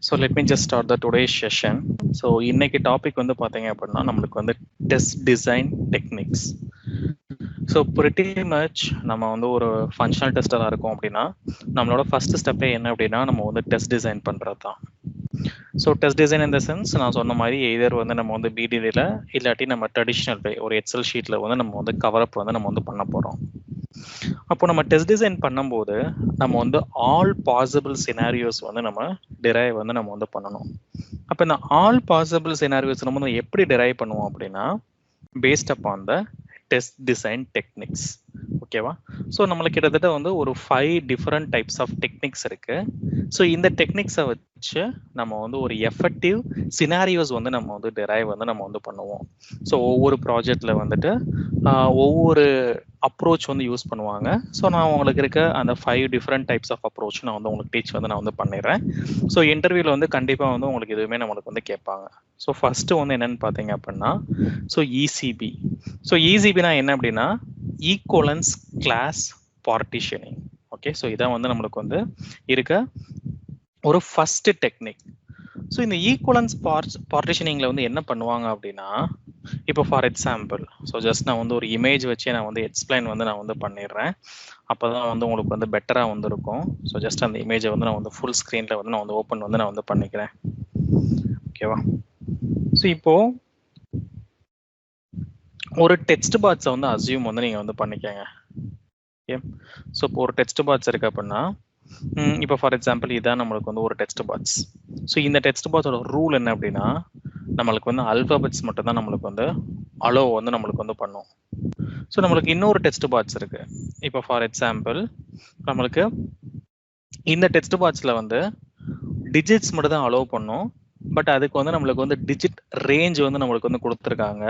So let me just start the today's session. So இன்னைக்கு topic வந்து பாத்தீங்க அப்படின்னா நம்மளுக்கு வந்து test design techniques. So pretty much நம்ம வந்து ஒரு ஃபங்க்ஷனல் டெஸ்டராக இருக்கோம் அப்படின்னா நம்மளோட ஃபர்ஸ்ட் ஸ்டெப்பே என்ன அப்படின்னா நம்ம வந்து டெஸ்ட் டிசைன் பண்ணுறது தான். ஸோ டெஸ்ட் டிசைன் இந்த சென்ஸ் நான் சொன்ன மாதிரி எதர் வந்து நம்ம வந்து பிடிடியில் இல்லாட்டி நம்ம ட்ரெடிஷ்னல் வே ஒரு எக்ஸல் ஷீட்டில் வந்து நம்ம வந்து கவரப் வந்து நம்ம வந்து பண்ண போகிறோம். அப்போ நம்ம டெஸ்ட் டிசைன் பண்ணும்போது நம்ம வந்து ஆல் பாசிபிள் சினாரியோஸ் வந்து நம்ம டிரைவ் வந்து நம்ம வந்து பண்ணணும். அப்போ இந்த ஆல் பாசிபிள் சினாரியோஸ் நம்ம வந்து எப்படி டிரைவ் பண்ணுவோம் அப்படின்னா based upon the test design techniques. ஓகேவா? ஸோ நம்மளுக்கு கிட்டத்தட்ட வந்து ஒரு 5 டிஃப்ரெண்ட் டைப்ஸ் ஆஃப் டெக்னிக்ஸ் இருக்கு. ஸோ இந்த டெக்னிக்ஸை வச்சு நம்ம வந்து ஒரு எஃபெக்டிவ் சினாரியோஸ் வந்து நம்ம வந்து டிரைவ் வந்து நம்ம வந்து பண்ணுவோம். ஸோ ஒவ்வொரு ப்ராஜெக்ட்ல வந்துட்டு ஒவ்வொரு அப்ரோச் வந்து யூஸ் பண்ணுவாங்க. ஸோ நான் உங்களுக்கு இருக்க அந்த 5 டிஃப்ரெண்ட் டைப்ஸ் ஆஃப் அப்ரோச் நான் வந்து உங்களுக்கு டீச் வந்து நான் வந்து பண்ணிடுறேன். ஸோ இன்டர்வியூவில் வந்து கண்டிப்பாக வந்து உங்களுக்கு எதுவுமே நம்மளுக்கு வந்து கேட்பாங்க. ஸோ ஃபர்ஸ்ட் வந்து என்னன்னு பார்த்தீங்க அப்படின்னா ஸோ இசிபி. ஸோ இசிபினா என்ன அப்படின்னா equivalence class partitioning. Okay, so இதான் வந்து நம்மளுக்கு வந்து இருக்க ஒரு ஃபர்ஸ்ட் டெக்னிக். ஸோ இந்த ஈக்குவலன்ஸ் பார்ட்டிஷனிங்ல வந்து என்ன பண்ணுவாங்க அப்படின்னா இப்போ ஃபார் எக்ஸாம்பிள் ஸோ ஜஸ்ட் நான் வந்து ஒரு இமேஜ் வச்சு நான் வந்து எக்ஸ்பிளைன் வந்து நான் வந்து பண்ணிடுறேன். அப்போ தான் வந்து உங்களுக்கு வந்து பெட்டராக வந்து இருக்கும். ஸோ ஜஸ்ட் அந்த இமேஜை வந்து நான் வந்து ஃபுல் ஸ்க்ரீனில் வந்து நான் வந்து ஓப்பன் வந்து நான் வந்து பண்ணிக்கிறேன். ஓகேவா? ஸோ இப்போ ஒரு டெக்ஸ்ட் பாக்ஸை வந்து அசியூம் வந்து நீங்கள் வந்து பண்ணிக்கங்க. ஓகே, ஸோ இப்போ ஒரு டெக்ஸ்ட் பாக்ஸ் இருக்கு அப்படின்னா இப்போ ஃபார் எக்ஸாம்பிள் இதான் நம்மளுக்கு வந்து ஒரு டெக்ஸ்ட் பாக்ஸ். ஸோ இந்த டெக்ஸ்ட் பாக்ஸோட ரூல் என்ன அப்படின்னா நம்மளுக்கு வந்து அல்பாபெட்ஸ் மட்டும் தான் நம்மளுக்கு வந்து அலோ வந்து நம்மளுக்கு வந்து பண்ணும். ஸோ நம்மளுக்கு இன்னொரு டெக்ஸ்ட் பாக்ஸ் இருக்கு. இப்போ ஃபார் எக்ஸாம்பிள் நம்மளுக்கு இந்த டெக்ஸ்ட் பாக்ஸில் வந்து டிஜிட்ஸ் மட்டும் தான் அலோவ் பண்ணும். பட் அதுக்கு வந்து நம்மளுக்கு வந்து டிஜிட் ரேஞ்ச் வந்து நம்மளுக்கு வந்து கொடுத்துருக்காங்க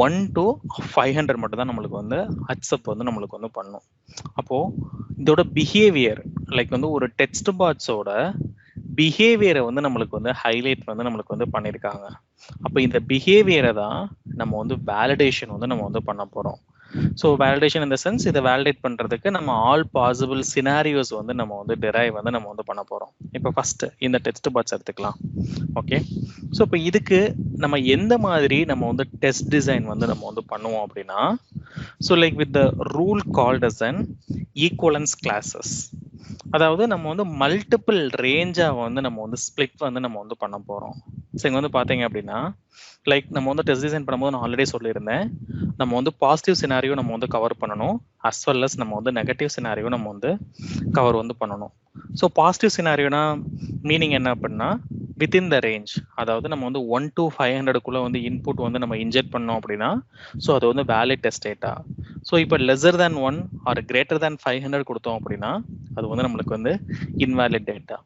1 to 500 மட்டும் தான் நம்மளுக்கு வந்து அக்செப்ட் வந்து நம்மளுக்கு வந்து பண்ணும். அப்போ இதோட பிஹேவியர் லைக் வந்து ஒரு டெக்ஸ்ட் பாக்ஸோட பிஹேவியரை வந்து நம்மளுக்கு வந்து ஹைலைட் வந்து நம்மளுக்கு வந்து பண்ணியிருக்காங்க. அப்போ இந்த பிஹேவியரை தான் நம்ம வந்து வேலிடேஷன் வந்து நம்ம வந்து பண்ண போகிறோம். ஸோ வேலிடேஷன் இந்த சென்ஸ் இதை வேலிடேட் பண்ணுறதுக்கு நம்ம ஆல் பாசிபிள் சினாரியோஸ் வந்து நம்ம வந்து டிரைவ் வந்து நம்ம வந்து பண்ண போகிறோம். இப்போ ஃபர்ஸ்ட் இந்த டெக்ஸ்ட் பாக்ஸ் எடுத்துக்கலாம். ஓகே, ஸோ இப்போ இதுக்கு நம்ம எந்த மாதிரி நம்ம வந்து டெஸ்ட் டிசைன் வந்து நம்ம வந்து பண்ணுவோம் அப்படின்னா so like with the rule called as an equivalence classes. அதாவது நம்ம வந்து மல்டிபிள் ரேஞ்சாக வந்து நம்ம வந்து ஸ்பிளிட் வந்து நம்ம வந்து பண்ண போகிறோம். ஸோ இங்கே வந்து பார்த்தீங்க அப்படின்னா லைக் நம்ம வந்து டெஸ்ட் டிசைன் பண்ணும்போது நான் ஆல்ரெடி சொல்லியிருந்தேன் நம்ம வந்து பாசிட்டிவ் சினாரியோ நம்ம வந்து கவர் பண்ணணும் அஸ் வெல் அஸ் நம்ம வந்து நெகட்டிவ் சினாரியோ நம்ம வந்து கவர் வந்து பண்ணணும். ஸோ பாசிட்டிவ் சினாரியோனா மீனிங் என்ன அப்படின்னா வித்தின் த ரேஞ்ச், அதாவது நம்ம வந்து 1 to 500 வந்து இன்புட் வந்து நம்ம இன்ஜெக்ட் பண்ணோம் அப்படின்னா ஸோ அது வந்து வேலிட் டெஸ்ட் டேட்டா. ஸோ இப்போ lesser than 1 or greater than 500 கொடுத்தோம் அப்படின்னா அது வந்து நம்மளுக்கு வந்து இன்வேலிட் டேட்டா.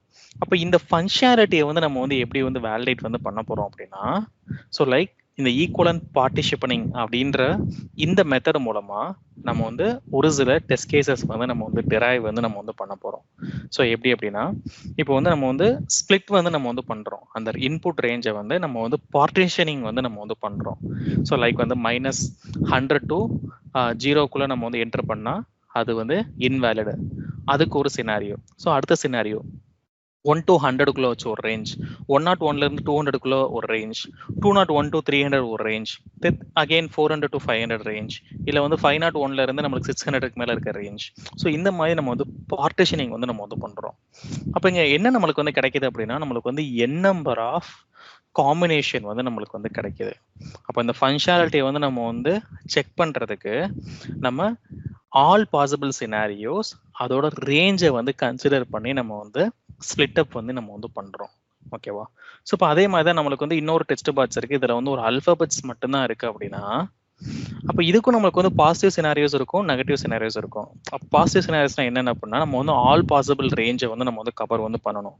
அப்போ இந்த ஃபங்க்ஷனாலிட்டியை வந்து நம்ம வந்து எப்படி வந்து வேலிடேட் வந்து பண்ண போறோம் அப்படின்னா ஸோ லைக் இந்த ஈக்குவலன்ட் பார்ட்டிஷனிங் அப்படின்ற இந்த மெத்தட் மூலமா நம்ம வந்து ஒரு சில டெஸ்ட் கேசஸ் வந்து நம்ம வந்து டிரைவ் வந்து நம்ம வந்து பண்ண போறோம். ஸோ எப்படி அப்படின்னா இப்போ வந்து நம்ம வந்து ஸ்பிளிட் வந்து நம்ம வந்து பண்றோம். அந்த இன்புட் ரேஞ்சை வந்து நம்ம வந்து பார்ட்டிஷனிங் வந்து நம்ம வந்து பண்றோம். ஸோ லைக் வந்து -100 to 0 நம்ம வந்து என்டர் பண்ணா அது வந்து இன்வேலிட். அதுக்கு ஒரு சினாரியோ. ஸோ அடுத்த சினாரியோ 1 to 100 வச்சு ஒரு ரேஞ்ச், 101 இருந்து 200 ஒரு ரேஞ்ச், 201 to 300 ஒரு ரேஞ்ச், அகைன் 400 to 500 ரேஞ்ச், இல்லை வந்து 501 இருந்து நம்மளுக்கு 600 மேல இருக்க ரேஞ்ச். ஸோ இந்த மாதிரி நம்ம வந்து பார்ட்டிஷனிங் வந்து நம்ம வந்து பண்றோம். அப்போ இங்க என்ன நம்மளுக்கு வந்து கிடைக்குது அப்படின்னா நம்மளுக்கு வந்து n நம்பர் ஆஃப் காம்பினேஷன் வந்து நம்மளுக்கு வந்து கிடைக்குது. அப்போ இந்த ஃபங்க்ஷனாலிட்டியை வந்து நம்ம வந்து செக் பண்றதுக்கு நம்ம ஆல் பாசிபிள் சினாரியோஸ் அதோட ரேஞ்சை வந்து கன்சிடர் பண்ணி நம்ம வந்து ஸ்பிளிட் அப் வந்து நம்ம வந்து பண்றோம். ஓகேவா? ஸோ இப்போ அதே மாதிரி தான் நம்மளுக்கு வந்து இன்னொரு டெக்ஸ்ட் பாக்ஸ் இருக்கு. இதுல வந்து ஒரு அல்பாபெட்ஸ் மட்டும்தான் இருக்கு அப்படின்னா அப்போ இதுக்கும் நம்மளுக்கு வந்து பாசிட்டிவ் சினாரியோஸ் இருக்கும், நெகட்டிவ் சினாரியோஸ் இருக்கும். பாசிட்டிவ் சினாரியோஸ்னா என்னென்ன அப்படின்னா நம்ம வந்து ஆல் பாசிபிள் ரேஞ்சை வந்து நம்ம வந்து கவர் வந்து பண்ணணும்.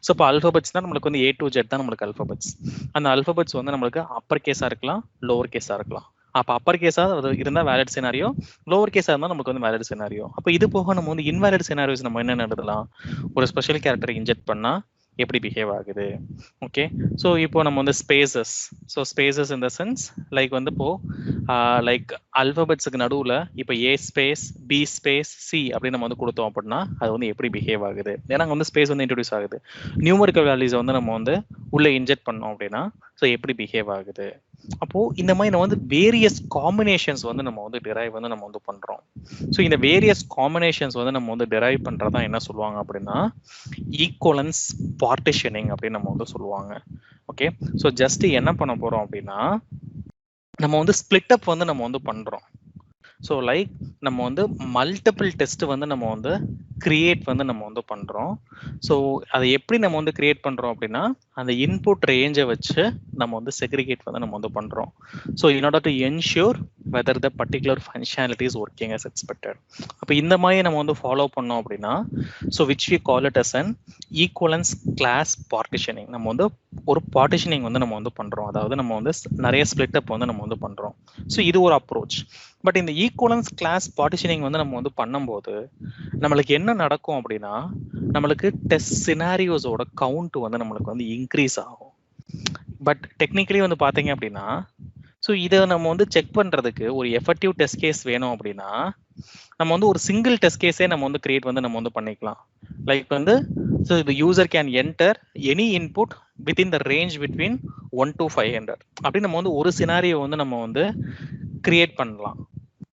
ஸோ இப்போ அல்பாபெட்ஸ் தான் நம்மளுக்கு வந்து A to Z தான் நம்மளுக்கு அல்பாபெட்ஸ். அந்த அல்பாபெட்ஸ் வந்து நம்மளுக்கு அப்பர் கேஸா இருக்கலாம், லோவர் கேஸா இருக்கலாம். அப்போ அப்பர் கேஸா இருந்தால் வேலிட் சினாரியோ, லோவர் கேஸா இருந்தால் நமக்கு வந்து வேலிட் சினாரியோ. அப்போ இது போக நம்ம வந்து இன்வேலிட் சினாரியோஸ் நம்ம என்ன எழுதலாம்? ஒரு ஸ்பெஷல் கேரக்டர் இன்ஜெக்ட் பண்ணா எப்படி பிஹேவ் ஆகுது. ஓகே, ஸோ இப்போ நம்ம வந்து ஸ்பேசஸ், ஸோ ஸ்பேசஸ் இந்த சென்ஸ் லைக் வந்து இப்போ லைக் அல்பபெட்ஸுக்கு நடுவில் இப்போ ஏ ஸ்பேஸ் பி ஸ்பேஸ் சி அப்படின்னு நம்ம வந்து கொடுத்தோம் அப்படின்னா அது வந்து எப்படி பிஹேவ் ஆகுது. ஏன்னா வந்து ஸ்பேஸ் வந்து இன்ட்ரடியூஸ் ஆகுது. நியூமரிக்கல் வேல்யூஸ் வந்து நம்ம வந்து உள்ளே இன்ஜெக்ட் பண்ணோம் அப்படின்னா ஸோ எப்படி பிஹேவ் ஆகுது. அப்போ இந்த மாதிரி நம்ம வந்து வேரியஸ் காம்பினேஷன்ஸ் வந்து நம்ம வந்து டிரைவ் வந்து நம்ம வந்து பண்றோம். ஸோ இந்த வேரியஸ் காம்பினேஷன்ஸ் வந்து நம்ம வந்து டிரைவ் பண்றதா என்ன சொல்லுவாங்க அப்படின்னா ஈக்குவலன்ஸ் பார்ட்டிஷனிங் அப்படின்னு நம்ம வந்து சொல்லுவாங்க. ஓகே, ஸோ ஜஸ்ட் என்ன பண்ண போறோம் அப்படின்னா நம்ம வந்து ஸ்பிளிட் அப் வந்து நம்ம வந்து பண்றோம். ஸோ லைக் நம்ம வந்து மல்டிபிள் டெஸ்ட் வந்து நம்ம வந்து கிரியேட் வந்து நம்ம வந்து பண்றோம். ஸோ அதை எப்படி நம்ம வந்து கிரியேட் பண்றோம் அப்படின்னா அந்த இன்புட் ரேஞ்சை வச்சு நம்ம வந்து செக்ரிகேட் வந்து நம்ம வந்து பண்றோம். So in order to ensure whether the particular functionality is working as expected. அப்போ இந்த மாதிரி நம்ம வந்து ஃபாலோ பண்ணோம் அப்படின்னா so which we call it as an equivalence class partitioning. நம்ம வந்து ஒரு பார்ட்டிஷனிங் வந்து நம்ம வந்து பண்றோம். அதாவது நம்ம வந்து நிறைய ஸ்பிளிட் அப் வந்து நம்ம வந்து பண்றோம். ஸோ இது ஒரு அப்ரோச். பட் இந்த ஈக்குவலன்ஸ் கிளாஸ் பார்ட்டிஷனிங் வந்து நம்ம வந்து பண்ணும்போது நம்மளுக்கு என்ன நடக்கும் அப்படின்னா நம்மளுக்கு டெஸ்ட் சினாரியோஸோட கவுண்ட் வந்து நம்மளுக்கு வந்து இன்க்ரீஸ் ஆகும். பட் டெக்னிக்கலி வந்து பாத்தீங்க அப்படின்னா ஸோ இதை நம்ம வந்து செக் பண்றதுக்கு ஒரு எஃபெக்டிவ் டெஸ்ட் கேஸ் வேணும் அப்படின்னா நம்ம வந்து ஒரு சிங்கிள் டெஸ்ட் கேஸே நம்ம வந்து கிரியேட் வந்து நம்ம வந்து பண்ணிக்கலாம். லைக் வந்து so the user can enter any input within the range between 1 to 500 அப்படி நம்ம வந்து ஒரு சினாரியோ வந்து நம்ம வந்து கிரியேட் பண்ணலாம்.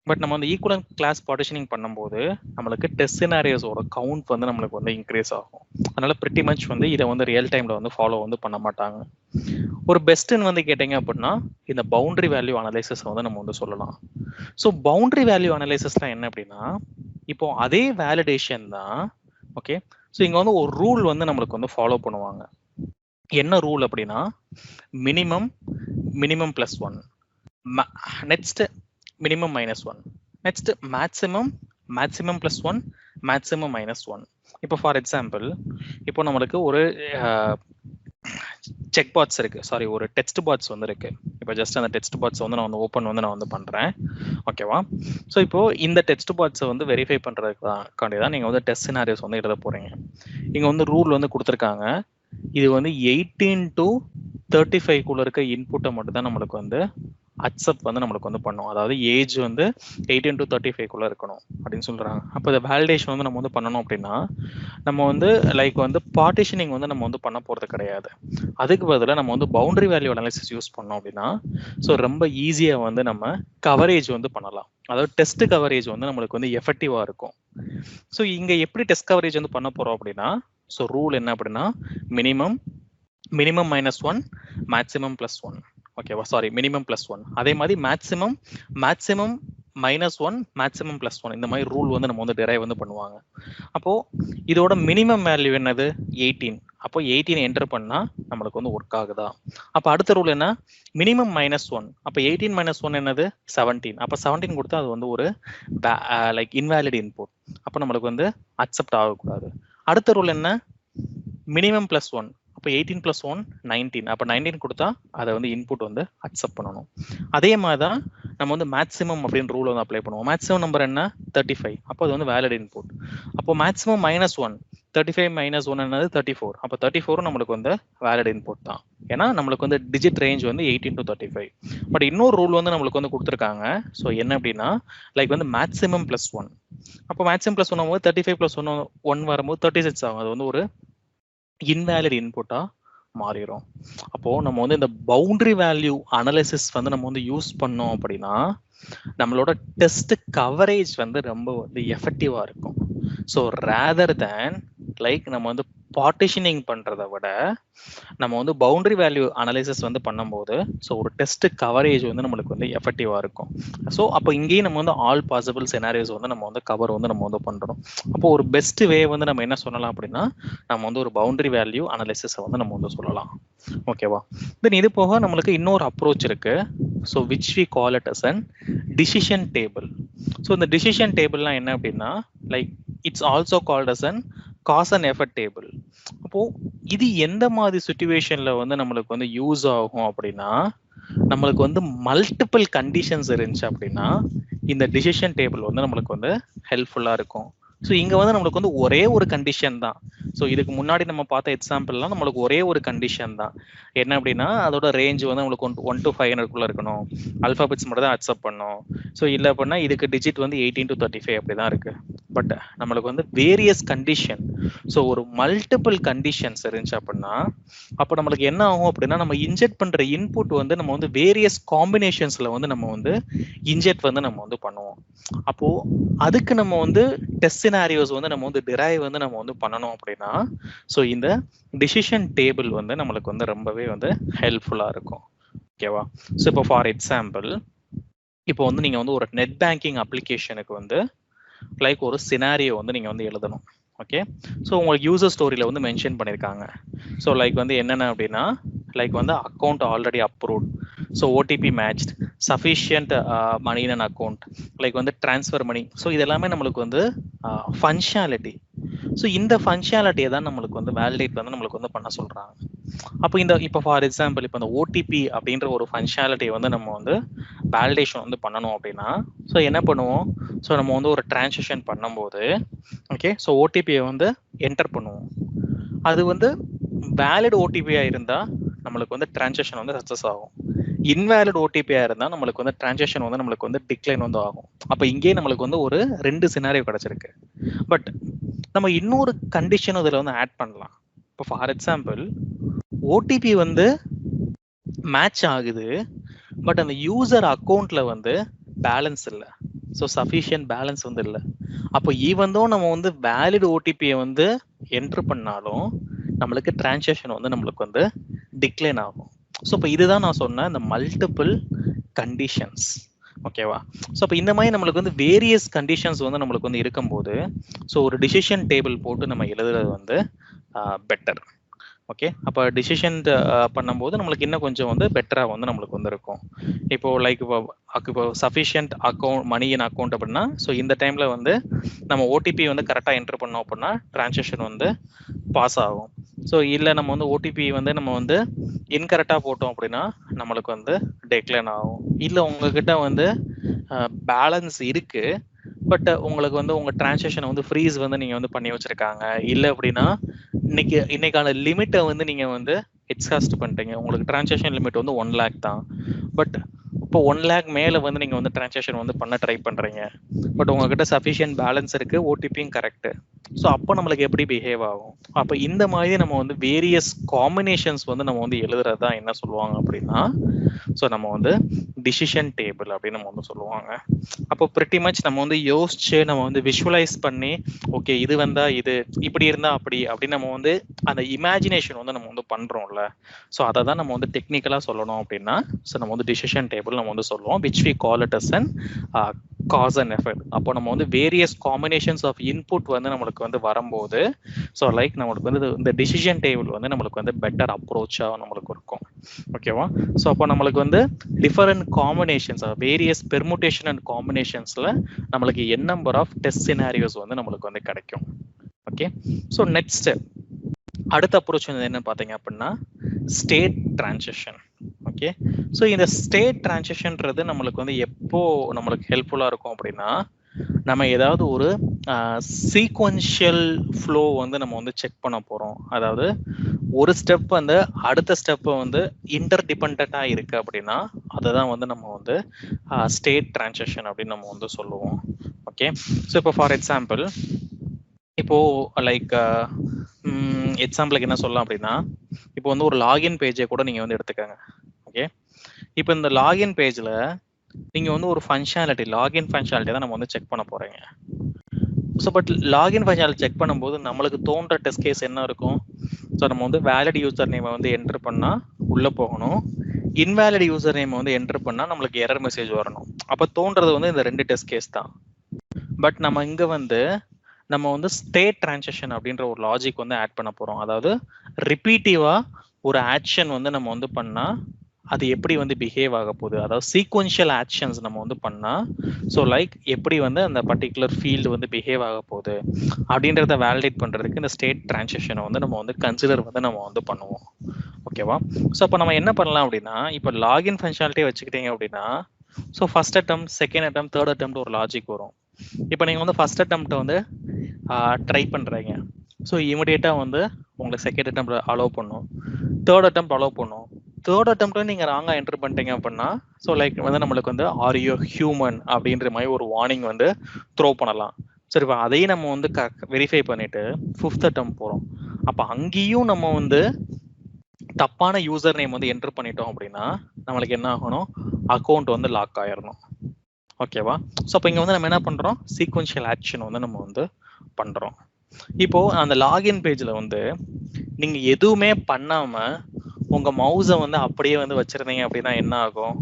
பட் நம்ம வந்து ஈக்குவலன் கிளாஸ் பார்ட்டிஷனிங் பண்ணும்போது நம்மளுக்கு டெஸ்ட் சினாரியோஸோட கவுண்ட் வந்து நம்மளுக்கு வந்து இன்க்ரீஸ் ஆகும். அதனால பிரிட்டி மச் வந்து இதை வந்து ரியல் டைம்ல வந்து ஃபாலோ வந்து பண்ண மாட்டாங்க. ஒரு பெஸ்ட்னு வந்து கேட்டீங்க அப்படின்னா இந்த பவுண்டரி வேல்யூ அனலைசிஸ் வந்து நம்ம வந்து சொல்லலாம். ஸோ பவுண்டரி வேல்யூ அனலைசிஸ்லாம் என்ன அப்படின்னா இப்போ அதே வேலிடேஷன் தான். ஓகே, ஸோ இங்க வந்து ஒரு ரூல் வந்து நம்மளுக்கு வந்து ஃபாலோ பண்ணுவாங்க. என்ன ரூல் அப்படின்னா minimum plus 1, next minimum minus 1, next maximum plus 1, maximum minus 1. இப்போ ஃபார் எக்ஸாம்பிள் இப்போ நம்மளுக்கு ஒரு செக் பாக்ஸ் இருக்கு, சாரி ஒரு டெக்ஸ்ட் பாக்ஸ் வந்து இருக்கு. இப்போ ஜஸ்ட் அந்த டெக்ஸ்ட் பாக்ஸ் வந்து நான் வந்து ஓப்பன் வந்து நான் வந்து பண்றேன். ஓகேவா, ஸோ இப்போ இந்த டெக்ஸ்ட் பாக்ஸை வந்து வெரிஃபை பண்றதுக்காண்டி தான் நீங்க வந்து டெஸ்ட் சினாரியோஸ் வந்து எழுத போறீங்க. இங்க வந்து ரூல் வந்து கொடுத்துருக்காங்க. இது வந்து 18 to 35 இருக்க இன்புட்டை மட்டும் தான் நம்மளுக்கு வந்து அக்செப்ட் வந்து நம்மளுக்கு வந்து பண்ணும். அதாவது ஏஜ் வந்து 18 to 35 இருக்கணும் அப்படின்னு சொல்றாங்க. அப்போ இந்த வேலிடேஷன் வந்து நம்ம வந்து பண்ணணும் அப்படின்னா நம்ம வந்து லைக் வந்து பார்ட்டிஷனிங் வந்து நம்ம வந்து பண்ண போறது கிடையாது. அதுக்கு பதிலாக நம்ம வந்து பவுண்டரி வேல்யூ அனாலிசிஸ் யூஸ் பண்ணோம் அப்படின்னா ஸோ ரொம்ப ஈஸியா வந்து நம்ம கவரேஜ் வந்து பண்ணலாம். அதாவது டெஸ்ட் கவரேஜ் வந்து நம்மளுக்கு வந்து எஃபெக்டிவா இருக்கும். ஸோ இங்க எப்படி டெஸ்ட் கவரேஜ் வந்து பண்ண போறோம் அப்படின்னா ஸோ ரூல் என்ன அப்படின்னா மினிமம் மைனஸ் 1, மேக்ஸிமம் பிளஸ் 1. ஓகேவா, சாரி மினிமம் பிளஸ் 1. அதே மாதிரி மேக்ஸிமம் மைனஸ் 1, மேக்ஸிமம் பிளஸ் 1. இந்த மாதிரி ரூல் வந்து நம்ம வந்து டிரைவ் வந்து பண்ணுவாங்க. அப்போ இதோட மினிமம் வேல்யூ என்னது 18. அப்போ 18 என்டர் பண்ணா நம்மளுக்கு வந்து ஒர்க் ஆகுதா. அப்போ அடுத்த ரூல் என்ன மினிமம் மைனஸ் 1. அப்போ 18 மைனஸ் 1 என்னது 17. அப்போ 17 கொடுத்தா அது வந்து ஒரு லைக் இன்வேலிட் இன்புட். அப்போ நம்மளுக்கு வந்து அக்செப்ட் ஆகக்கூடாது. அடுத்த ரூல் என்ன மினிமம் பிளஸ் 1. அப்போ 18 பிளஸ் 1 19. அப்போ 19 கொடுத்தா அதை வந்து இன்புட் வந்து அக்செப்ட் பண்ணணும். அதே மாதிரி தான் நம்ம வந்து மேக்ஸிமம் அப்படின்னு ரூல் வந்து அப்ளை பண்ணுவோம். மேக்ஸிமம் நம்பர் என்ன 35. அப்போ அது வந்து வேலிட் இன்புட். அப்போ மேக்ஸிமம் மைனஸ் 1, 35 மைனஸ் 1 என்னது 34. அப்போ 34 நம்மளுக்கு வந்து வேலிட் இன்புட் தான். ஏன்னா நம்மளுக்கு வந்து டிஜிட் ரேஞ்ச் வந்து 18 to 35. பட் இன்னொரு ரூல் வந்து நம்மளுக்கு வந்து கொடுத்துருக்காங்க. ஸோ என்ன அப்படின்னா லைக் வந்து மேக்ஸிமம் பிளஸ் 1. அப்போ மேக்ஸிமம் பிளஸ் 1 ஆகும்போது 35 பிளஸ் 1 வரும்போது 36 ஆகும். அது வந்து ஒரு இன்வேலிட் இன்புட்டா மாறிடும். அப்போ நம்ம வந்து இந்த பவுண்டரி வேல்யூ அனாலிசிஸ் வந்து நம்ம வந்து யூஸ் பண்ணோம் அப்படின்னா நம்மளோட டெஸ்ட் கவரேஜ் வந்து ரொம்ப வந்து எஃபெக்டிவா இருக்கும். ஸோ ரேதர் தேன் லைக் நம்ம வந்து பார்ட்டிஷனிங் பண்றதை விட நம்ம வந்து பவுண்டரி வேல்யூ அனாலிசிஸ் வந்து பண்ணும்போது ஸோ ஒரு டெஸ்ட் கவரேஜ் வந்து நம்மளுக்கு வந்து எஃபெக்டிவா இருக்கும். ஸோ அப்போ இங்கேயும் நம்ம வந்து ஆல் பாசிபிள் சினாரியோஸ் வந்து நம்ம வந்து கவர் வந்து நம்ம வந்து பண்றோம். அப்போ ஒரு பெஸ்ட் வே வந்து நம்ம என்ன சொல்லலாம் அப்படின்னா நம்ம வந்து ஒரு பவுண்டரி வேல்யூ அனாலிசிஸை வந்து நம்ம வந்து சொல்லலாம். ஓகேவா, தென் இது போக நம்மளுக்கு இன்னொரு அப்ரோச் இருக்கு. So which we call it as an decision table. So இந்த டிசிஷன் டேபிள்லாம் என்ன அப்படின்னா like it's also called as an cause and effect table. அப்போ இது எந்த மாதிரி சிச்சுவேஷன்ல வந்து நம்மளுக்கு வந்து யூஸ் ஆகும் அப்படின்னா நம்மளுக்கு வந்து மல்டிபிள் கண்டிஷன்ஸ் இருந்துச்சு அப்படின்னா இந்த டிசிஷன் டேபிள் வந்து நம்மளுக்கு வந்து ஹெல்ப்ஃபுல்லா இருக்கும். ஸோ இங்க வந்து நம்மளுக்கு வந்து ஒரே ஒரு கண்டிஷன் தான். ஸோ இதுக்கு முன்னாடி நம்ம பார்த்த எக்ஸாம்பிள்லாம் நம்மளுக்கு ஒரே ஒரு கண்டிஷன் தான். என்ன அப்படின்னா அதோட ரேஞ்ச் வந்து நம்மளுக்கு 1 to 500 இருக்கணும், அல்ஃபாபெட்ஸ் மட்டும் தான் அக்செப்ட் பண்ணும். ஸோ இல்லை அப்படின்னா இதுக்கு டிஜிட் வந்து 18 to 35 அப்படி தான் இருக்கு. பட் நம்மளுக்கு வந்து வேரியஸ் கண்டிஷன், ஸோ ஒரு மல்டிபிள் கண்டிஷன்ஸ் இருந்துச்சு அப்படின்னா அப்போ நம்மளுக்கு என்ன ஆகும் அப்படின்னா நம்ம இன்ஜெக்ட் பண்ற இன்புட் வந்து நம்ம வந்து வேரியஸ் காம்பினேஷன்ஸ்ல வந்து நம்ம வந்து இன்ஜெக்ட் வந்து நம்ம வந்து பண்ணுவோம். அப்போ அதுக்கு நம்ம வந்து டெஸ்ட் சினாரியோஸ் வந்து நம்ம வந்து டிரைவ் வந்து நம்ம வந்து பண்ணணும் அப்படின்னா ஸோ இந்த டிசிஷன் டேபிள் வந்து நம்மளுக்கு வந்து ரொம்பவே வந்து ஹெல்ப்ஃபுல்லா இருக்கும். ஓகேவா? ஸோ இப்போ ஃபார் எக்ஸாம்பிள் இப்போ வந்து நீங்க வந்து ஒரு நெட் பேங்கிங் அப்ளிகேஷனுக்கு வந்து லைக் ஒரு சினாரியோ வந்து நீங்க வந்து எழுதணும். ஓகே, ஸோ உங்களுக்கு யூசர் ஸ்டோரியில் வந்து மென்ஷன் பண்ணியிருக்காங்க. ஸோ லைக் வந்து என்னென்ன அப்படின்னா லைக் வந்து account already approved, so OTP matched, sufficient money in account, like வந்து ட்ரான்ஸ்ஃபர் மணி. ஸோ இது எல்லாமே நம்மளுக்கு வந்து ஃபங்க்ஷனாலிட்டி. ஸோ இந்த ஃபங்க்ஷனாலிட்டியை தான் நம்மளுக்கு வந்து வேலிடேட் வந்து நம்மளுக்கு வந்து பண்ண சொல்கிறாங்க. அப்போ இப்போ ஃபார் எக்ஸாம்பிள் இப்போ இந்த ஓடிபி அப்படின்ற ஒரு ஃபங்க்ஷனாலிட்டியை வந்து நம்ம வந்து வேலிடேஷன் வந்து பண்ணணும் அப்படின்னா ஸோ என்ன பண்ணுவோம், ஸோ நம்ம வந்து ஒரு டிரான்சாக்ஷன் பண்ணும்போது ஓகே, ஸோ ஓடிபியை வந்து என்டர் பண்ணுவோம். அது வந்து வேலிட் ஓடிபியாக இருந்தால் நம்மளுக்கு வந்து டிரான்சாக்ஷன் வந்து சக்ஸஸ் ஆகும். இன்வேலிட் ஓடிபியாக இருந்தால் நம்மளுக்கு வந்து டிரான்சாக்ஷன் வந்து நம்மளுக்கு வந்து டிக்ளைன் வந்து ஆகும். அப்போ இங்கேயே நம்மளுக்கு வந்து ஒரு 2 சினாரியோ கிடைச்சிருக்கு. பட் நம்ம இன்னொரு கண்டிஷன் இதில் வந்து ஆட் பண்ணலாம். இப்போ ஃபார் எக்ஸாம்பிள் ஓடிபி வந்து மேட்ச் ஆகுது, பட் அந்த யூசர் அக்கௌண்ட்ல வந்து பேலன்ஸ் இல்லை, ஸோ சஃபிஷியன்ட் பேலன்ஸ் வந்து இல்லை. அப்போ ஈவன் தோ நம்ம வந்து வேலிட் ஓடிபியை வந்து என்ட்ரு பண்ணாலும் நம்மளுக்கு டிரான்சாக்ஷன் வந்து நம்மளுக்கு வந்து டிக்ளைன் ஆகும். ஸோ இப்போ இதுதான் நான் சொன்ன இந்த மல்டிபிள் கண்டிஷன்ஸ். ஓகேவா? ஸோ அப்போ இந்த மாதிரி நம்மளுக்கு வந்து வேரியஸ் கண்டிஷன்ஸ் வந்து நம்மளுக்கு வந்து இருக்கும்போது ஸோ ஒரு டிசிஷன் டேபிள் போட்டு நம்ம எழுதுறது வந்து பெட்டர். ஓகே, அப்போ டிசிஷன் பண்ணும்போது நம்மளுக்கு இன்னும் கொஞ்சம் வந்து பெட்டராக வந்து நம்மளுக்கு வந்து இருக்கும். இப்போ லைக் இப்போ sufficient account money in account அப்படின்னா ஸோ இந்த டைமில் வந்து நம்ம ஓடிபி வந்து கரெக்டாக என்ட்ரு பண்ணோம் அப்படின்னா டிரான்சாக்ஷன் வந்து பாஸ் ஆகும். ஸோ இல்லை நம்ம வந்து ஓடிபி வந்து நம்ம வந்து இன்கரெக்டாக போட்டோம் அப்படின்னா நம்மளுக்கு வந்து டெக்ளைன் ஆகும். இல்லை உங்ககிட்ட வந்து பேலன்ஸ் இருக்கு, பட் உங்களுக்கு வந்து உங்கள் டிரான்சாக்ஷனை வந்து ஃப்ரீஸ் வந்து நீங்கள் வந்து பண்ணி வச்சுருக்காங்க. இல்லை அப்படின்னா இன்னைக்கான லிமிட்டை வந்து நீங்கள் வந்து எக்ஸாஸ்ட் பண்ணிட்டீங்க. உங்களுக்கு டிரான்சாக்ஷன் லிமிட் வந்து 1 lakh தான், பட் இப்போ 1 lakh மேலே வந்து நீங்கள் வந்து டிரான்சாக்ஷன் வந்து பண்ண ட்ரை பண்ணுறீங்க, பட் உங்ககிட்ட சஃபிஷியன்ட் பேலன்ஸ் இருக்குது, ஓடிபியும் கரெக்டு. ஸோ அப்போ நம்மளுக்கு எப்படி பிஹேவ் ஆகும்? அப்போ இந்த மாதிரி நம்ம வந்து வேரியஸ் காம்பினேஷன்ஸ் வந்து நம்ம வந்து எழுதுறது தான் என்ன சொல்லுவாங்க அப்படின்னா ஸோ நம்ம வந்து டிசிஷன் டேபிள் அப்படின்னு நம்ம வந்து சொல்லுவாங்க. அப்போ பிரிட்டி மச் நம்ம வந்து யோசிச்சு நம்ம வந்து விஷுவலைஸ் பண்ணி ஓகே இது வந்தா இது, இப்படி இருந்தா அப்படி அப்படின்னு நம்ம வந்து அந்த இமேஜினேஷன் வந்து நம்ம வந்து பண்றோம்ல. ஸோ அதை தான் நம்ம வந்து டெக்னிக்கலா சொல்லணும் அப்படின்னா ஸோ நம்ம வந்து டிசிஷன் டேபிள் நம்ம வந்து சொல்லுவோம், which we call it as an cause and effect. அப்போ நம்ம வந்து வேரியஸ் காம்பினேஷன்ஸ் ஆஃப் இன்புட் வந்து நம்மளுக்கு வந்து வரும்போது ஸோ லைக் நம்மளுக்கு வந்து இந்த டிசிஷன் டேபிள் வந்து நம்மளுக்கு வந்து பெட்டர் அப்ரோச்சாக நம்மளுக்கு இருக்கும். ஓகேவா? ஸோ அப்போ நம்மளுக்கு வந்து different combinations various permutation and காம்பினேஷன்ஸ்ல நம்மளுக்கு n number of test scenarios வந்து நம்மளுக்கு வந்து கிடைக்கும். ஓகே, ஸோ நெக்ஸ்ட் அடுத்த அப்ரோச் வந்து என்ன பார்த்தீங்க அப்படின்னா ஸ்டேட் டிரான்சிஷன். ஓகே, ஸோ இந்த ஸ்டேட் டிரான்சிஷன்ன்றது நம்மளுக்கு வந்து எப்போ நம்மளுக்கு ஹெல்ப்ஃபுல்லாக இருக்கும் அப்படின்னா நம்ம ஏதாவது ஒரு சீக்வென்ஷியல் ஃப்ளோ வந்து நம்ம வந்து செக் பண்ண போகிறோம். அதாவது ஒரு ஸ்டெப் வந்து அடுத்த ஸ்டெப்பை வந்து இன்டர் டிபெண்ட்டாக இருக்குது அப்படின்னா அதை தான் வந்து நம்ம வந்து ஸ்டேட் டிரான்சிஷன் அப்படின்னு நம்ம வந்து சொல்லுவோம். ஓகே, ஸோ இப்போ ஃபார் எக்ஸாம்பிள் இப்போ லைக் எக்ஸாம்பிளுக்கு என்ன சொல்லலாம் அப்படின்னா இப்போ வந்து ஒரு லாகின் பேஜை கூட நீங்கள் வந்து எடுத்துக்கோங்க. ஓகே, இப்போ இந்த லாகின் பேஜில் நீங்கள் வந்து ஒரு ஃபங்க்ஷனாலிட்டி லாகின் ஃபங்க்ஷனாலிட்டி தான் நம்ம வந்து செக் பண்ண போகிறீங்க. So but login functionality check பண்ணும்போது நம்மளுக்கு தோன்ற டெஸ்ட் கேஸ் என்ன இருக்கும்? ஸோ நம்ம வந்து வேலிட் யூசர் நேமை வந்து என்ட்ரு பண்ணால் உள்ளே போகணும், இன்வேலிட் யூசர் நேமை வந்து என்ட்ரு பண்ணால் நம்மளுக்கு எரர் மெசேஜ் வரணும். அப்போ தோன்றது வந்து இந்த 2 டெஸ்ட் கேஸ் தான். பட் நம்ம இங்கே வந்து நம்ம வந்து ஸ்டேட் டிரான்சாக்ஷன் அப்படின்ற ஒரு லாஜிக் வந்து ஆட் பண்ண போகிறோம். அதாவது ரிப்பீட்டிவாக ஒரு ஆக்ஷன் வந்து நம்ம வந்து பண்ணால் அது எப்படி வந்து பிஹேவ் ஆக போகுது, அதாவது சீக்வென்ஷியல் ஆக்ஷன்ஸ் நம்ம வந்து பண்ணால் ஸோ லைக் எப்படி வந்து அந்த பர்டிகுலர் ஃபீல்டு வந்து பிஹேவ் ஆக போகுது அப்படின்றத வேலிடேட் பண்ணுறதுக்கு இந்த ஸ்டேட் டிரான்சாக்ஷனை வந்து நம்ம வந்து கன்சிடர் வந்து நம்ம வந்து பண்ணுவோம். ஓகேவா? ஸோ அப்போ நம்ம என்ன பண்ணலாம் அப்படின்னா இப்போ லாகின் ஃபங்க்ஷனாலிட்டியை வச்சுக்கிட்டீங்க அப்படின்னா ஸோ ஃபர்ஸ்ட் அட்டம், செகண்ட் அட்டம், தேர்ட் அட்டம் ஒரு லாஜிக் வரும். இப்போ நீங்கள் வந்து ஃபர்ஸ்ட் அட்டம்ப்ட் வந்து ட்ரை பண்ணுறீங்க, ஸோ இமிடியேட்டாக வந்து உங்களுக்கு செகண்ட் அட்டெம்ப்ட் அலோவ் பண்ணும், தேர்ட் அட்டெம்ப்ட் அலோவ் பண்ணும். தேர்ட் அட்டெம்ப்ட்ல நீங்கள் ராங்காக என்ட்ரு பண்ணிட்டீங்க அப்படின்னா ஸோ லைக் வந்து நம்மளுக்கு வந்து ஆர் யூ ஹியூமன் அப்படின்ற மாதிரி ஒரு வார்னிங் வந்து த்ரோ பண்ணலாம். சரிப்பா, அதையும் நம்ம வந்து வெரிஃபை பண்ணிட்டு ஃபிஃப்த் அட்டெம்ப்ட் போகிறோம். அப்போ அங்கேயும் நம்ம வந்து தப்பான யூசர் நேம் வந்து என்ட்ரு பண்ணிட்டோம் அப்படின்னா நம்மளுக்கு என்ன ஆகணும், அக்கௌண்ட் வந்து லாக் ஆயிடணும். ஓகேவா? ஸோ அப்போ இங்கே வந்து நம்ம என்ன பண்ணுறோம், சீக்வென்ஷியல் ஆக்ஷன் வந்து நம்ம வந்து பண்ணுறோம். இப்போ அந்த லாகின் பேஜில் வந்து நீங்கள் எதுவுமே பண்ணாமல் உங்கள் மவுஸை வந்து அப்படியே வந்து வச்சுருந்தீங்க அப்படின்னா என்ன ஆகும்?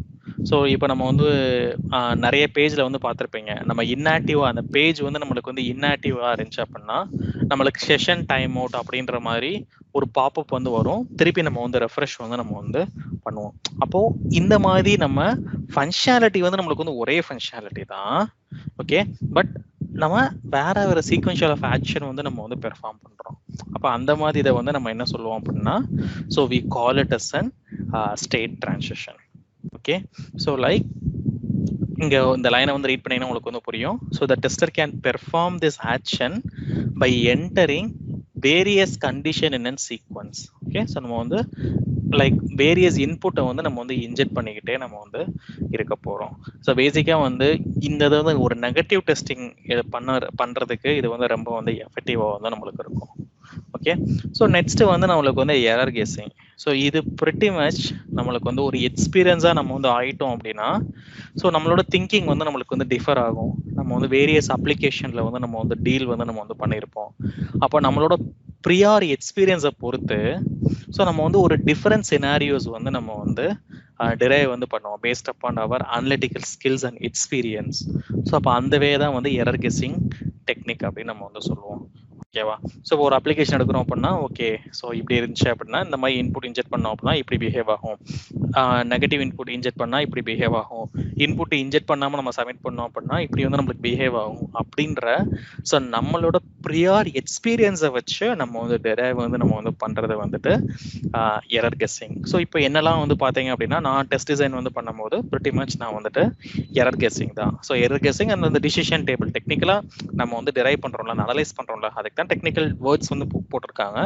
ஸோ இப்போ நம்ம வந்து நிறைய பேஜில் வந்து பார்த்துருப்பீங்க, நம்ம இன்ஆக்டிவாக அந்த பேஜ் வந்து நம்மளுக்கு வந்து இன்ஆக்டிவாக இருந்துச்சு அப்படின்னா நம்மளுக்கு செஷன் டைம் அவுட் அப்படின்ற மாதிரி ஒரு பாப்அப் வந்து வரும். திருப்பி நம்ம வந்து ரெஃப்ரெஷ் வந்து நம்ம வந்து பண்ணுவோம். அப்போது இந்த மாதிரி நம்ம ஃபங்க்ஷனாலிட்டி வந்து நம்மளுக்கு வந்து ஒரே ஃபங்க்ஷனாலிட்டி தான். ஓகே, பட் நம்ம வேற சீக்வென்ஷியல் ஆஃப் ஆக்ஷன் வந்து நம்ம வந்து பெர்ஃபார்ம் பண்றோம். அப்ப அந்த மாதிரி இதை வந்து நம்ம என்ன சொல்லுவோம் அப்படின்னா, so we call it as an state transition. Okay, so like இங்க இந்த லைனை வந்து ரீட் பண்ணீங்கன்னா உங்களுக்கு வந்து புரியும். So the tester can perform this action by entering various condition in an sequence. Okay, so நம்ம வந்து லைக் வேரியஸ் இன்புட்டை வந்து நம்ம வந்து இன்ஜெக்ட் பண்ணிக்கிட்டே நம்ம வந்து இருக்க போகிறோம். ஸோ பேசிக்காக வந்து இந்த இது வந்து ஒரு நெகட்டிவ் டெஸ்டிங் பண்ணுறதுக்கு இது வந்து ரொம்ப வந்து எஃபெக்டிவாக வந்து நம்மளுக்கு இருக்கும். ஓகே, ஸோ நெக்ஸ்ட் வந்து நம்மளுக்கு வந்து எரர் கெஸ்ஸிங். ஸோ இது பிரிட்டி மச் நம்மளுக்கு வந்து ஒரு எக்ஸ்பீரியன்ஸாக நம்ம வந்து ஆகிட்டோம் அப்படின்னா ஸோ நம்மளோட திங்கிங் வந்து நம்மளுக்கு வந்து டிஃபர் ஆகும். நம்ம வந்து வேரியஸ் அப்ளிகேஷனில் வந்து நம்ம வந்து டீல் வந்து நம்ம வந்து பண்ணியிருப்போம். அப்போ நம்மளோட ப்ரியார் எக்ஸ்பீரியன்ஸை பொறுத்து ஸோ நம்ம வந்து ஒரு டிஃபரெண்ட் சினாரியோஸ் வந்து நம்ம வந்து டிரைவ் வந்து பண்ணுவோம் based upon our analytical skills and experience. So அப்போ அந்த வே தான் வந்து எரர் கெஸ்ஸிங் டெக்னிக் அப்படின்னு நம்ம வந்து சொல்லுவோம். ஓகேவா? ஸோ ஒரு அப்ளிகேஷன் எடுக்கிறோம் அப்படின்னா ஓகே, ஸோ இப்படி இருந்துச்சு அப்படின்னா இந்த மாதிரி இன்புட் இன்ஜெக்ட் பண்ணோம் அப்படின்னா இப்படி பிஹேவ் ஆகும், நெகட்டிவ் இன்புட் இன்ஜெக்ட் பண்ணால் இப்படி பிஹேவ் ஆகும், இன்புட் இன்ஜெக்ட் பண்ணாமல் நம்ம சப்மிட் பண்ணோம் அப்படின்னா இப்படி வந்து நம்மளுக்கு பிஹேவ் ஆகும் அப்படின்ற ஸோ நம்மளோட ப்ரியார் எக்ஸ்பீரியன்ஸை வச்சு நம்ம வந்து டெரைவ் வந்து நம்ம வந்து பண்ணுறது வந்துட்டு எரர் கெஸ்ஸிங். ஸோ இப்போ என்னெல்லாம் வந்து பார்த்தீங்க அப்படின்னா நான் டெஸ்ட் டிசைன் வந்து பண்ணும்போது பிரிட்டி மச் நான் வந்துட்டு எரர் கெஸ்ஸிங் தான். ஸோ எரர் கெஸ்ஸிங் அந்த டிசிஷன் டேபிள் டெக்னிக்கலாக நம்ம வந்து டெரைவ் பண்ணுறோம்ல, அனலைஸ் பண்ணுறோம்ல, அதுக்கு தான் டெக்னிக்கல் வேர்ட்ஸ் வந்து போட்டிருக்காங்க.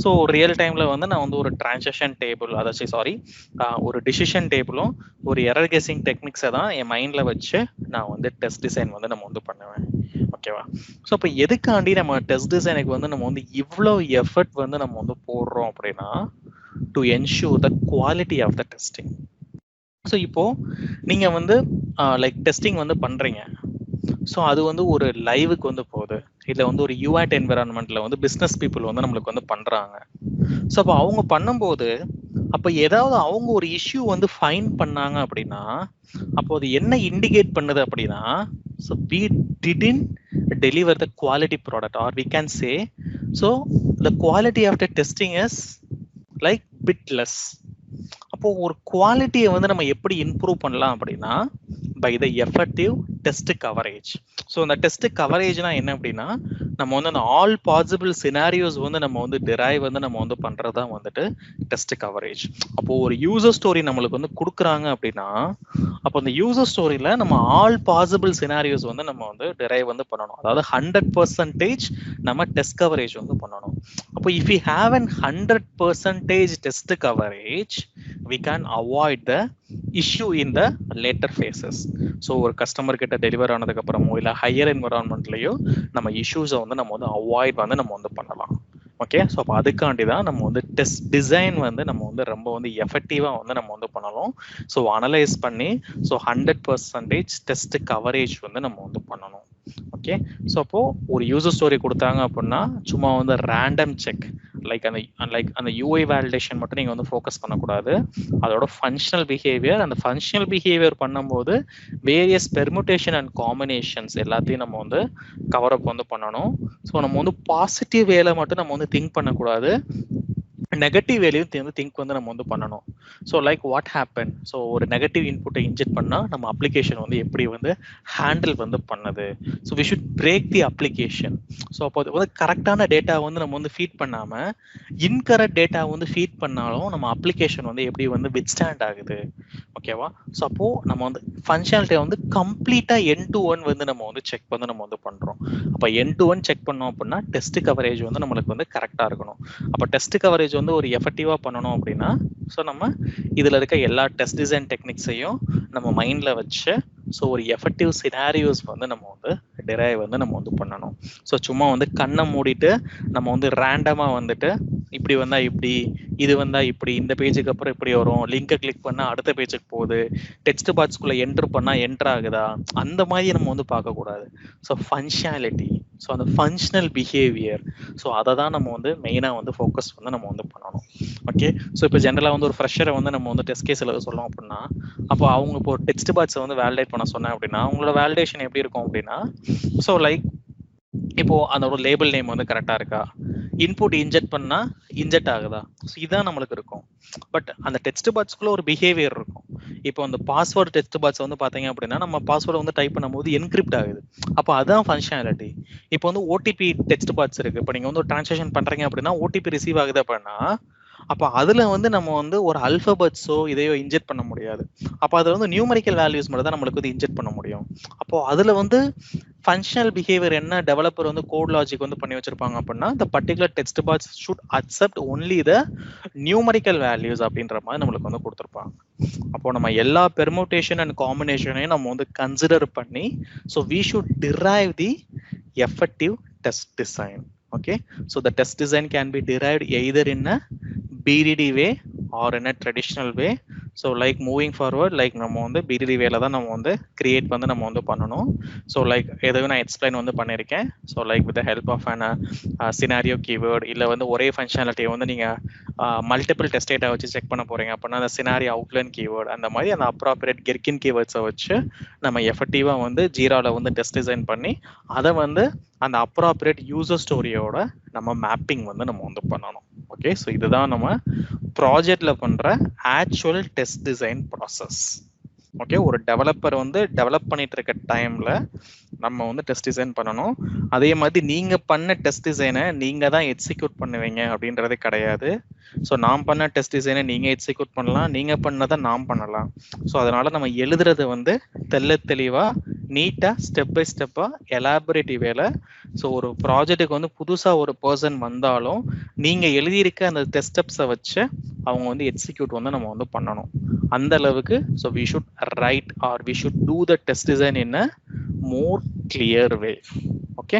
ஸோ ரியல் டைமில் வந்து நான் வந்து ஒரு டிரான்சாக்ஷன் டேபிள் அதாச்சும் ஒரு டிசிஷன் டேபிளும் ஒரு எரர் கெஸ்ஸிங் டெக்னிக்ஸை தான் என் மைண்டில் வச்சு நான் வந்து டெஸ்ட் டிசைன் வந்து நம்ம வந்து பண்ணுவேன். ஓகேவா? ஸோ இப்போ எதுக்காண்டி நம்ம டெஸ்ட் டிசைனுக்கு வந்து நம்ம வந்து இவ்வளோ எஃபர்ட் வந்து நம்ம வந்து போடுறோம் அப்படின்னா to ensure the quality of the testing. So இப்போ நீங்கள் வந்து லைக் டெஸ்டிங் வந்து பண்ணுறீங்க. ஸோ அது வந்து ஒரு லைவுக்கு வந்து போகுது, இல்லை வந்து ஒரு யூஆட் என்விரான்மெண்ட்ல வந்து பிஸ்னஸ் பீப்புள் வந்து நம்மளுக்கு வந்து பண்ணுறாங்க. ஸோ அப்போ அவங்க பண்ணும்போது அப்போ ஏதாவது அவங்க ஒரு இஷ்யூ வந்து ஃபைண்ட் பண்ணாங்க அப்படின்னா அப்போ அது என்ன இண்டிகேட் பண்ணுது அப்படின்னா so we didn't deliver the quality product, or we can say so the quality of the testing is like bit less. அப்போ ஒரு குவாலிட்டியை வந்து நம்ம எப்படி இம்ப்ரூவ் பண்ணலாம் அப்படின்னா by the effective test coverage. So அந்த டெஸ்ட் கவரேஜ்னா என்ன அப்படின்னா நம்ம வந்து அந்த ஆல் பாசிபிள் சினாரியோஸ் வந்து நம்ம வந்து டிரைவ் வந்து நம்ம வந்து பண்றதா வந்துட்டு டெஸ்ட் கவரேஜ். அப்போ ஒரு யூசர் ஸ்டோரி நம்மளுக்கு வந்து கொடுக்குறாங்க அப்படின்னா அப்போ அந்த யூசர் ஸ்டோரியில நம்ம ஆல் பாசிபிள் சினாரியோஸ் வந்து நம்ம வந்து டிரைவ் வந்து பண்ணணும். அதாவது 100% நம்ம டெஸ்ட் கவரேஜ் வந்து பண்ணணும். அப்போ if you have an 100% test coverage we can avoid the issue in the later phases. So ஒரு கஸ்டமர் கிட்ட டெலிவர் ஆனதுக்கு அப்புறமோ இல்லை ஹையர் என்விரான்மெண்ட்லயோ நம்ம இஷ்யூஸை வந்து நம்ம வந்து அவாய்ட் வந்து நம்ம வந்து பண்ணலாம். ஓகே, ஸோ அப்போ அதுக்காண்டி தான் நம்ம வந்து டெஸ்ட் டிசைன் வந்து நம்ம வந்து ரொம்ப வந்து எஃபெக்டிவாக வந்து நம்ம வந்து பண்ணணும். ஸோ அனலைஸ் பண்ணி ஸோ 100% டெஸ்ட் கவரேஜ் வந்து நம்ம வந்து பண்ணணும். ஓகே, ஸோ அப்போ ஒரு யூசர் ஸ்டோரி கொடுத்தாங்க அப்படின்னா சும்மா வந்து ரேண்டம் செக் லைக் அந்த யூஐ வேலிடேஷன் மட்டும் நீங்கள் வந்து ஃபோக்கஸ் பண்ணக்கூடாது. அதோட ஃபங்க்ஷனல் பிஹேவியர், அந்த ஃபங்க்ஷனல் பிஹேவியர் பண்ணும்போது வேரியஸ் பெர்முட்டேஷன் அண்ட் காம்பினேஷன்ஸ் எல்லாத்தையும் நம்ம வந்து கவர் அப் வந்து பண்ணணும். ஸோ நம்ம வந்து பாசிட்டிவ் வேலை மட்டும் நம்ம வந்து திங்க் பண்ணக்கூடாது, நெகட்டிவ் வேலையும் திங்க் வந்து நம்ம வந்து பண்ணணும். So like what happen, so ஒரு நெகட்டிவ் இன்புட்டை இன்ஜெக்ட் பண்ணால் நம்ம அப்ளிகேஷன் வந்து எப்படி வந்து ஹேண்டில் வந்து பண்ணுது. So we should break the application. So அப்போ அது வந்து கரெக்டான டேட்டா வந்து நம்ம வந்து ஃபீட் பண்ணாமல் இன்கரெக்ட் டேட்டா வந்து ஃபீட் பண்ணாலும் நம்ம அப்ளிகேஷன் வந்து எப்படி வந்து வித்ஸ்டாண்ட் ஆகுது. ஓகேவா? ஸோ அப்போ நம்ம வந்து ஃபங்க்ஷனாலிட்டியை வந்து கம்ப்ளீட்டாக என் டு ஒன் வந்து நம்ம வந்து செக் வந்து நம்ம வந்து பண்ணுறோம். அப்போ என் டு ஒன் செக் பண்ணோம் அப்படின்னா டெஸ்ட் கவரேஜ் வந்து நம்மளுக்கு வந்து கரெக்டாக இருக்கணும். அப்போ டெஸ்ட் கவரேஜ் வந்து ஒரு எஃபெக்டிவாக பண்ணணும் அப்படின்னா ஸோ நம்ம இதில் இருக்க எல்லா டெஸ்ட் டிசைன் டெக்னிக்ஸையும் நம்ம மைண்டில் வச்சு ஸோ ஒரு எஃபெக்டிவ் சினாரியோஸ் வந்து நம்ம வந்து டிரைவ் வந்து நம்ம வந்து பண்ணணும். ஸோ சும்மா வந்து கண்ணை மூடிட்டு நம்ம வந்து ரேண்டமாக வந்துட்டு இப்படி வந்தால் இப்படி, இது வந்தால் இப்படி, இந்த பேஜுக்கு அப்புறம் இப்படி வரும், லிங்கை கிளிக் பண்ணால் அடுத்த பேஜுக்கு போகுது, டெக்ஸ்ட் பாக்ஸ்குள்ளே என்ட்ரு பண்ணால் என்ட்ரு ஆகுதா, அந்த மாதிரி நம்ம வந்து பார்க்கக்கூடாது. ஸோ ஃபங்க்ஷனாலிட்டி, ஸோ அந்த ஃபங்க்ஷனல் பிஹேவியர், ஸோ அதை தான் நம்ம வந்து மெயினாக வந்து ஃபோக்கஸ் வந்து நம்ம வந்து பண்ணணும். ஓகே, ஸோ இப்போ ஜென்ரலாக வந்து ஒரு ஃப்ரெஷரை வந்து நம்ம வந்து டெஸ்ட் கேஸ் எழுத சொல்லணும் அப்படின்னா அப்போ அவங்க இப்போ டெக்ஸ்ட் பாக்ஸை வந்து வேலிடேட் பண்ண சொன்னேன் அப்படின்னா அவங்களோட வேலிடேஷன் எப்படி இருக்கும் அப்படின்னா ஸோ லைக் இப்போ அந்த ஒரு லேபிள் நேம் வந்து கரெக்டா இருக்கா, இன்புட் இன்ஜெக்ட் பண்ணா இன்ஜெக்ட் ஆகுதா, ஸோ இதான் நம்மளுக்கு இருக்கும். பட் அந்த டெக்ஸ்ட் பாக்ஸ்க்குள்ள ஒரு பிஹேவியர் இருக்கும். இப்போ அந்த பாஸ்வேர்டு டெக்ஸ்ட் பாக்ஸ் வந்து பாத்தீங்க அப்படின்னா நம்ம பாஸ்வேர்டு வந்து டைப் பண்ணும்போது என்கிரிப்ட் ஆகுது. அப்போ அதான் ஃபங்க்ஷனாலிட்டி. இப்போ வந்து ஓடிபி டெக்ஸ்ட் பாக்ஸ் இருக்கு. இப்போ நீங்க வந்து ஒரு டிரான்சாக்ஷன் பண்றீங்க அப்படின்னா ஓடிபி ரிசீவ் ஆகுது அப்படின்னா அப்போ அதுல வந்து நம்ம வந்து ஒரு அல்பபெட்ஸோ இதையோ இன்ஜெக்ட் பண்ண முடியாது. அப்போ அதுல வந்து நியூமரிக்கல் வேல்யூஸ் மட்டும் தான் நம்மளுக்கு வந்து இன்ஜெக்ட் பண்ண முடியும். அப்போ அதுல வந்து ஃபங்க்ஷனல் பிஹேவியர் என்ன டெவலப்பர் வந்து கோட் லாஜிக் வந்து பண்ணி வச்சிருப்பாங்க அப்படின்னா the particular text box should accept only the numerical values அப்படின்ற மாதிரி நம்மளுக்கு வந்து கொடுத்துருப்பாங்க. அப்போ நம்ம எல்லா பெர்முட்டேஷன் அண்ட் காம்பினேஷனையும் நம்ம வந்து கன்சிடர் பண்ணி so we should derive the effective test design. Okay, so the test design can be derived either in a BDD way or in a traditional way. So like moving forward, like நம்ம வந்து BDD வேல தான் நம்ம வந்து create வந்து நம்ம வந்து பண்ணணும். ஸோ லைக் எதுவும் நான் எக்ஸ்பிளைன் வந்து பண்ணியிருக்கேன். So like with help of an scenario keyword இல்லை வந்து ஒரே ஃபங்க்ஷனாலிட்டியை வந்து நீங்கள் மல்டிபிள் டெஸ்ட் டேட்டா வச்சு செக் பண்ண போறீங்க அப்படின்னா அந்த சினாரியோ அவுட்லைன் கீவேர்ட் அந்த மாதிரி அந்த அப்ராப்ரியேட் கெர்கின் கீவேர்ட்ஸை வச்சு நம்ம எஃபெக்டிவாக வந்து ஜீராவில் வந்து டெஸ்ட் டிசைன் பண்ணி அதை வந்து அந்த அப்ராப்ரியேட் யூசர் ஸ்டோரியோட நம்ம மேப்பிங் வந்து நம்ம வந்து பண்ணணும். ஓகே, ஸோ இதுதான் நம்ம ப்ராஜெக்ட்ல பண்ற actual test design process. Okay, ஒரு டெவலப்பர் வந்து டெவலப் பண்ணிட்டு இருக்க டைம்ல நம்ம வந்து டெஸ்ட் டிசைன் பண்ணணும். அதே மாதிரி நீங்க பண்ண டெஸ்ட் டிசைனை நீங்க தான் எக்ஸிக்யூட் பண்ணுவீங்க அப்படின்றது கிடையாது. ஸோ நான் பண்ண டெஸ்ட் டிசைனை நீங்க எக்ஸிக்யூட் பண்ணலாம், நீங்க பண்ணதை நாம் பண்ணலாம். ஸோ அதனால நம்ம எழுதுறது வந்து தெளிவா நீட்டா ஸ்டெப் பை ஸ்டெப்பா எலாபரேட்டிவ் வேலை. ஸோ ஒரு ப்ராஜெக்ட்டுக்கு வந்து புதுசா ஒரு பர்சன் வந்தாலும் நீங்க எழுதியிருக்க அந்த டெஸ்ட் ஸ்டெப்ஸை வச்சு அவங்க வந்து எக்ஸிக்யூட் வந்து நம்ம வந்து பண்ணணும். அந்த அளவுக்கு so we should write or we should do the test design in a more clear way. Okay.